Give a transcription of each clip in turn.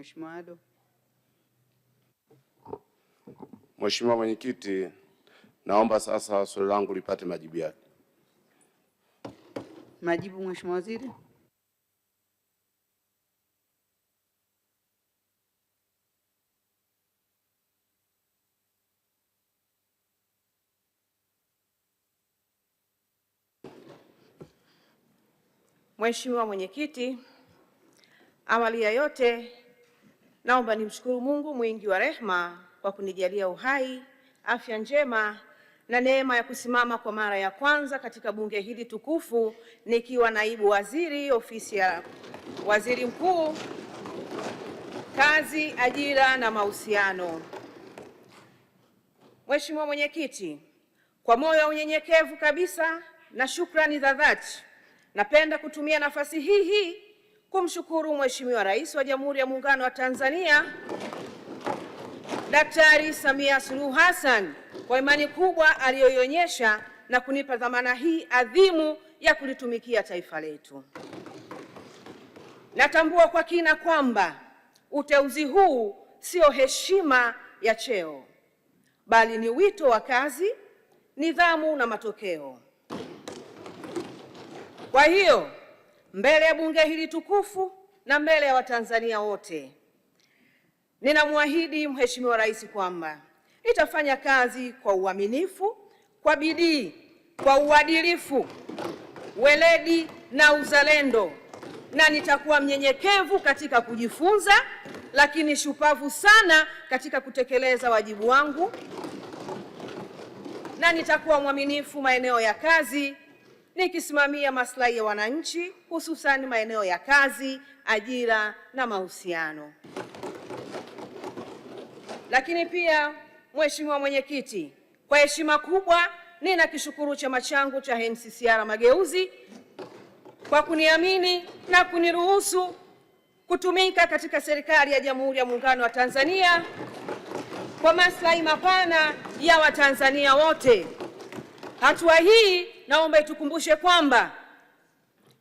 Mheshimiwa Ado. Mheshimiwa Mwenyekiti, naomba sasa swali langu lipate majibu yake. Majibu Mheshimiwa Waziri. Mheshimiwa Mwenyekiti, awali ya yote naomba nimshukuru Mungu mwingi wa rehema kwa kunijalia uhai, afya njema na neema ya kusimama kwa mara ya kwanza katika bunge hili tukufu nikiwa naibu waziri ofisi ya Waziri Mkuu, Kazi, Ajira na Mahusiano. Mheshimiwa Mwenyekiti, kwa moyo wa unyenyekevu kabisa na shukrani za dhati, napenda kutumia nafasi hii kumshukuru Mheshimiwa Rais wa Jamhuri ya Muungano wa Tanzania Daktari Samia Suluhu Hassan kwa imani kubwa aliyoionyesha na kunipa dhamana hii adhimu ya kulitumikia taifa letu. Natambua kwa kina kwamba uteuzi huu sio heshima ya cheo, bali ni wito wa kazi, nidhamu na matokeo. Kwa hiyo, mbele ya bunge hili tukufu na mbele ya Watanzania wote, ninamwahidi Mheshimiwa Rais kwamba nitafanya kazi kwa uaminifu, kwa bidii, kwa uadilifu, weledi na uzalendo, na nitakuwa mnyenyekevu katika kujifunza, lakini shupavu sana katika kutekeleza wajibu wangu, na nitakuwa mwaminifu maeneo ya kazi nikisimamia maslahi ya wananchi, hususan maeneo ya kazi, ajira na mahusiano. Lakini pia Mheshimiwa Mwenyekiti, kwa heshima kubwa ninakishukuru chama changu cha NCCR Mageuzi kwa kuniamini na kuniruhusu kutumika katika serikali ya Jamhuri ya Muungano wa Tanzania kwa maslahi mapana ya Watanzania wote. Hatua hii naomba itukumbushe kwamba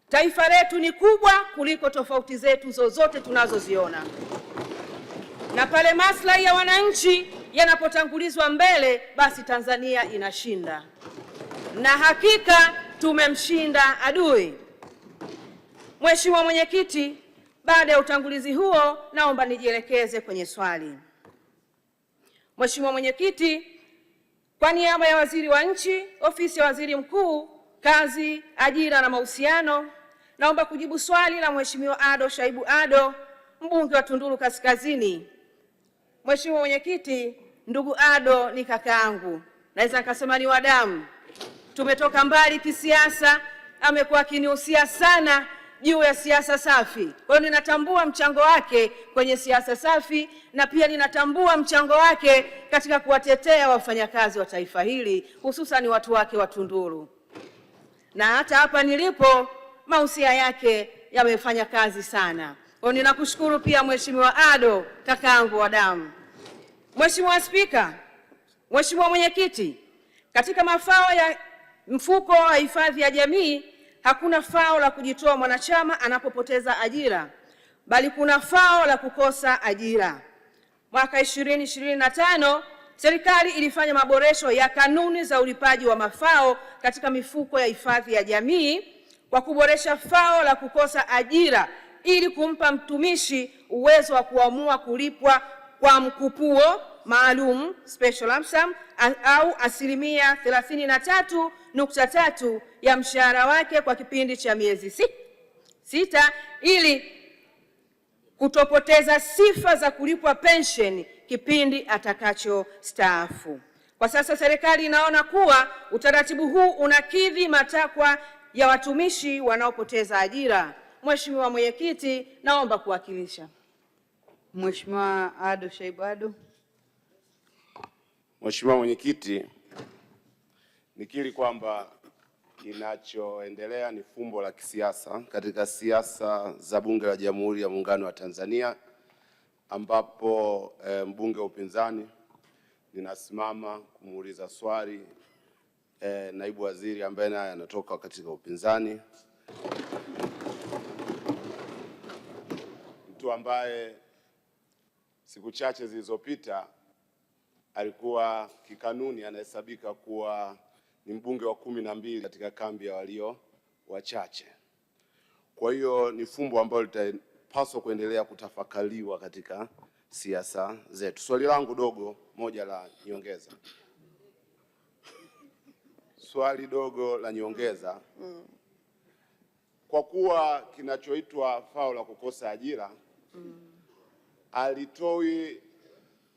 taifa letu ni kubwa kuliko tofauti zetu zozote tunazoziona, na pale maslahi ya wananchi yanapotangulizwa mbele, basi Tanzania inashinda, na hakika tumemshinda adui. Mheshimiwa Mwenyekiti, baada ya utangulizi huo, naomba nijielekeze kwenye swali. Mheshimiwa Mwenyekiti, kwa niaba ya Waziri wa Nchi, Ofisi ya Waziri Mkuu, Kazi, Ajira na Mahusiano, naomba kujibu swali la Mheshimiwa Ado Shaibu Ado, mbunge wa Tunduru Kaskazini. Mheshimiwa Mwenyekiti, ndugu Ado ni kakaangu, naweza nikasema ni wadamu. Tumetoka mbali kisiasa, amekuwa akinihusia sana juu ya siasa safi. Kwa hiyo ninatambua mchango wake kwenye siasa safi, na pia ninatambua mchango wake katika kuwatetea wafanyakazi wa taifa hili, hususan watu wake wa Tunduru. Na hata hapa nilipo, mahusia yake yamefanya kazi sana. Kwa hiyo ninakushukuru pia Mheshimiwa Ado, kakaangu wa damu. Mheshimiwa Spika, Mheshimiwa Mwenyekiti, katika mafao ya mfuko wa hifadhi ya jamii hakuna fao la kujitoa mwanachama anapopoteza ajira, bali kuna fao la kukosa ajira. Mwaka 2025 serikali ilifanya maboresho ya kanuni za ulipaji wa mafao katika mifuko ya hifadhi ya jamii kwa kuboresha fao la kukosa ajira ili kumpa mtumishi uwezo wa kuamua kulipwa kwa mkupuo maalum special lump sum au 33.3% ya mshahara wake kwa kipindi cha miezi sita ili kutopoteza sifa za kulipwa pension kipindi atakachostaafu. Kwa sasa serikali inaona kuwa utaratibu huu unakidhi matakwa ya watumishi wanaopoteza ajira. Mheshimiwa Mwenyekiti, naomba kuwakilisha. Mheshimiwa Ado Shaibu Ado. Mheshimiwa Mwenyekiti, nikiri kwamba kinachoendelea ni fumbo la kisiasa katika siasa za Bunge la Jamhuri ya Muungano wa Tanzania, ambapo mbunge wa upinzani ninasimama kumuuliza swali naibu waziri ambaye naye anatoka katika upinzani, mtu ambaye siku chache zilizopita alikuwa kikanuni anahesabika kuwa ni mbunge wa 12 katika kambi ya walio wachache. Kwa hiyo ni fumbo ambalo litapaswa kuendelea kutafakaliwa katika siasa zetu. Swali langu dogo moja la nyongeza. Swali dogo la nyongeza. Kwa kuwa kinachoitwa fao la kukosa ajira alitoi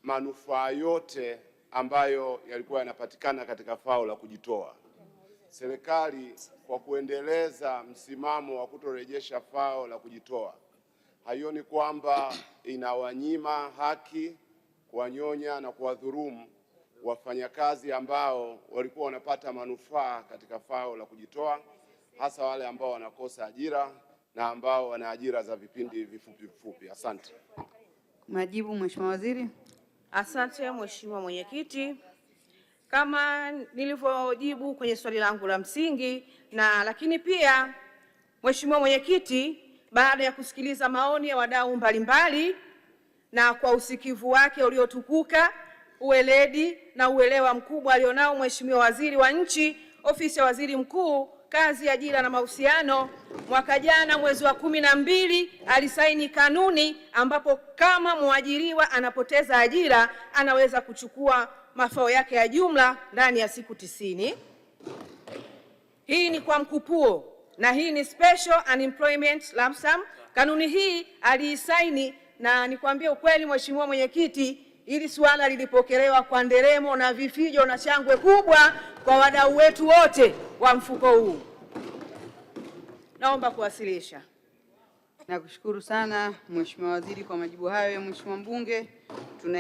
manufaa yote ambayo yalikuwa yanapatikana katika fao la kujitoa. Serikali kwa kuendeleza msimamo wa kutorejesha fao la kujitoa, haioni kwamba inawanyima haki, kuwanyonya na kuwadhulumu wafanyakazi ambao walikuwa wanapata manufaa katika fao la kujitoa, hasa wale ambao wanakosa ajira na ambao wana ajira za vipindi vifupi vifupi? Asante. Majibu, Mheshimiwa Waziri. Asante Mheshimiwa Mwenyekiti. Kama nilivyojibu kwenye swali langu la msingi lakini pia Mheshimiwa Mwenyekiti, baada ya kusikiliza maoni ya wadau mbalimbali na kwa usikivu wake uliotukuka, uweledi na uelewa mkubwa alionao Mheshimiwa Waziri wa Nchi, Ofisi ya Waziri Mkuu, Kazi, Ajira na Mahusiano, mwaka jana mwezi wa 12 alisaini kanuni ambapo kama mwajiriwa anapoteza ajira anaweza kuchukua mafao yake ya jumla ndani ya siku 90. Hii ni kwa mkupuo na hii ni Special Unemployment Lump Sum. Kanuni hii aliisaini na nikwambie ukweli Mheshimiwa Mwenyekiti, ili suala lilipokelewa kwa nderemo na vifijo na shangwe kubwa kwa wadau wetu wote wa mfuko huu. Naomba kuwasilisha. Nakushukuru sana Mheshimiwa Waziri kwa majibu hayo ya Mheshimiwa mbunge.